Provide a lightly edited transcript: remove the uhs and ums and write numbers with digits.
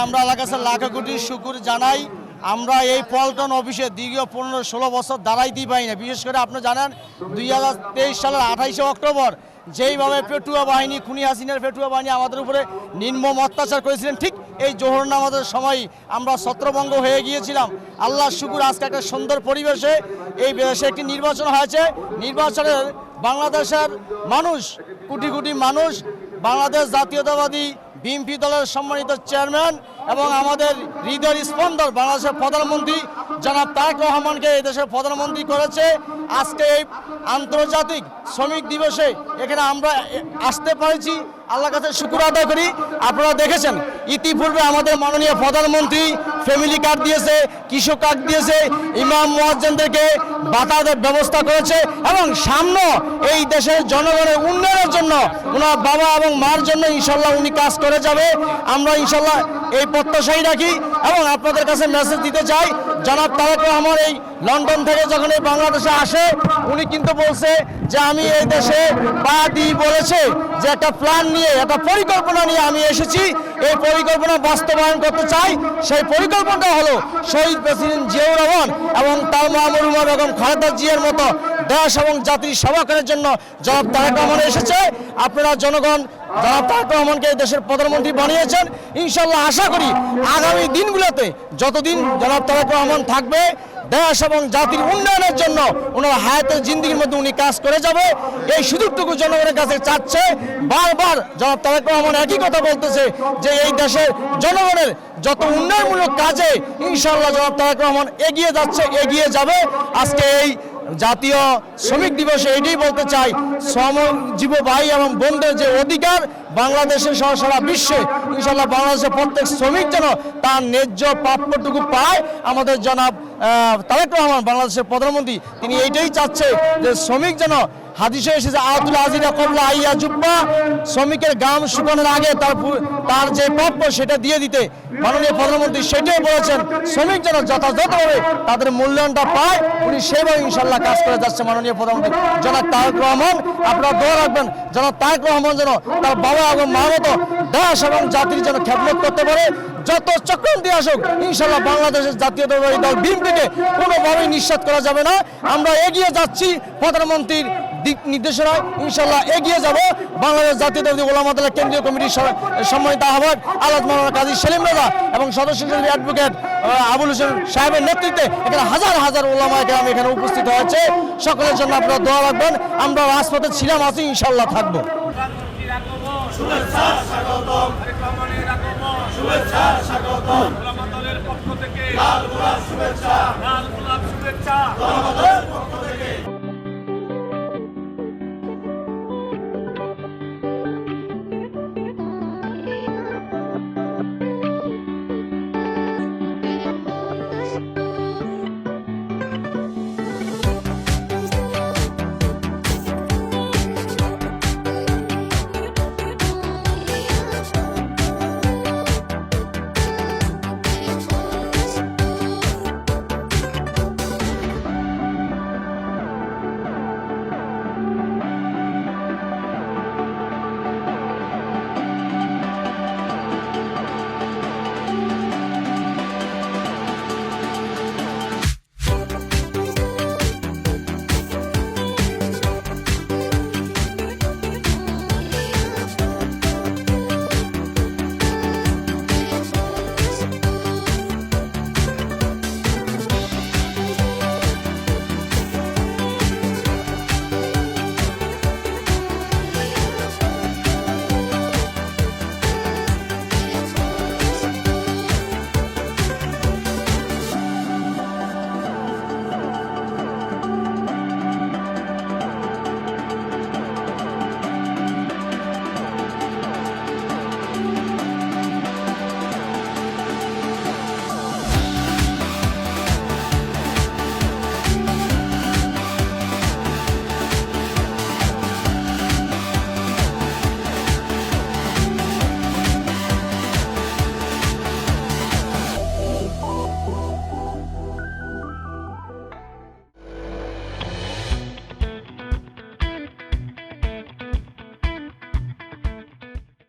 আমরা আল্লাহর কাছে লাখ কোটি শুকর জানাই। আমরা এই পল্টন অফিসে দীর্ঘ 15-16 বছর দাঁড়াইতেই পাই না। বিশেষ করে আপনি জানেন 2023 সালের 28শে অক্টোবর যেইভাবে পেটুয়া বাহিনী, খুনি হাসিনার পেটুয়া বাহিনী আমাদের উপরে নির্মম অত্যাচার করেছিলেন, ঠিক এই জোহর নামাজের সময় আমরা ছত্রভঙ্গ হয়ে গিয়েছিলাম। আল্লাহর শুকুর আজকে একটা সুন্দর পরিবেশে এই দেশে একটি নির্বাচন হয়েছে। নির্বাচনের বাংলাদেশের মানুষ, কোটি কোটি মানুষ, বাংলাদেশ জাতীয়তাবাদী বিএনপি দলের সম্মানিত চেয়ারম্যান এবং আমাদের হৃদয়ের স্পন্দন বাংলাদেশের প্রধানমন্ত্রী জনাব তারেক রহমানকে এই দেশের প্রধানমন্ত্রী করেছে। আজকে এই আন্তর্জাতিক শ্রমিক দিবসে এখানে আমরা আসতে পেরেছি, আল্লাহর কাছে শুকর আদায় করি। আপনারা দেখেছেন ইতিপূর্বে আমাদের মাননীয় প্রধানমন্ত্রী ফ্যামিলি কার্ড দিয়েছে, কৃষক কার্ড দিয়েছে, ইমাম মুয়াজ্জিনদেরকে ভাতার ব্যবস্থা করেছে এবং সামনে এই দেশের জনগণের উন্নয়নের জন্য ওনার বাবা এবং মার জন্য ইনশাল্লাহ উনি কাজ করে যাবে। আমরা ইনশাল্লাহ এই প্রত্যাশাই রাখি এবং আপনাদের কাছে মেসেজ দিতে চাই, জনাব তারেক রহমান এই লন্ডন থেকে যখন এই বাংলাদেশে আসে উনি কিন্তু বলছে যে আমি এই দেশে পা দিই, বলেছে যে একটা প্ল্যান নিয়ে, একটা পরিকল্পনা নিয়ে আমি এসেছি, এই পরিকল্পনা বাস্তবায়ন করতে চাই। সেই পরিকল্পনাটা হলো শহীদ প্রেসিডেন্ট জিয়াউর রহমান এবং তার মা বেগম খালেদা জিয়ার মতো দেশ এবং জাতির সেবা করার জন্য জনাব তারেক রহমান এসেছে। আপনারা জনগণ জনাব তারেক রহমানকে দেশের প্রধানমন্ত্রী বানিয়েছেন। ইনশাল্লাহ আশা করি আগামী দিনগুলোতে যতদিন জনাব তারেক রহমান থাকবে দেশ এবং জাতির উন্নয়নের জন্য ওনার হায়াতের জিন্দিগির মধ্যে উনি কাজ করে যাবে। এই সুযোগটুকু জনগণের কাছে চাচ্ছে। বারবার জনাব তারেক রহমান একই কথা বলতেছে যে এই দেশের জনগণের যত উন্নয়নমূলক কাজে ইনশাল্লাহ জনাব তারেক রহমান এগিয়ে যাচ্ছে, এগিয়ে যাবে। আজকে এই জাতীয় শ্রমিক দিবসে এটাই বলতে চাই, শ্রমজীবী ভাই এবং বোনদের যে অধিকার বাংলাদেশের সহ সারা বিশ্বে ইনশাল্লাহ বাংলাদেশের প্রত্যেক শ্রমিক যেন তার ন্যায্য প্রাপ্যটুকু পায়। আমাদের জনাব তারেক রহমান বাংলাদেশের প্রধানমন্ত্রী তিনি এইটাই চাচ্ছে যে শ্রমিক যেন হাদিসে এসেছে আতুল আজিরা কবলা আইয়া জুব্বা, শ্রমিকের গাম শুকানোর আগে তার যে প্রাপ্য সেটা দিয়ে দিতে মাননীয় প্রধানমন্ত্রী সেটাই বলেছেন। শ্রমিক যেন যথাযথভাবে তাদের মূল্যায়নটা পায়, উনি সেভাবে ইনশাল্লাহ কাজ করে যাচ্ছে মাননীয় প্রধানমন্ত্রী জনাব তারেক রহমান। আপনারা দোয়া রাখবেন জনাব তারেক রহমান যেন তার বাবা এবং মা মতো দেশ এবং জাতির যেন খেদমত করতে পারে। যত চক্রান্তি আসুক ইনশাল্লাহ বাংলাদেশের জাতীয়তাবাদী দল বিএনপিকে কোনোভাবেই নিঃসাত করা যাবে না। আমরা এগিয়ে যাচ্ছি প্রধানমন্ত্রীর দিক নির্দেশনায়, ইনশাল্লাহ এগিয়ে যাব। বাংলাদেশ জাতীয়তাবাদী ওলামা দলের কেন্দ্রীয় কমিটির সম্মানিত আহ্বায়ক আলহাজ মাওলানা কাজী সেলিম রাজা এবং সদস্য সচিব অ্যাডভোকেট আবুল হোসেন সাহেবের নেতৃত্বে এখানে হাজার হাজার ওলামা কেরাম এখানে উপস্থিত হয়েছে। সকলের জন্য আপনারা দোয়া রাখবেন। আমরা রাজপথে ছিলাম, আছি, ইনশাল্লাহ থাকবো। শুভেচ্ছা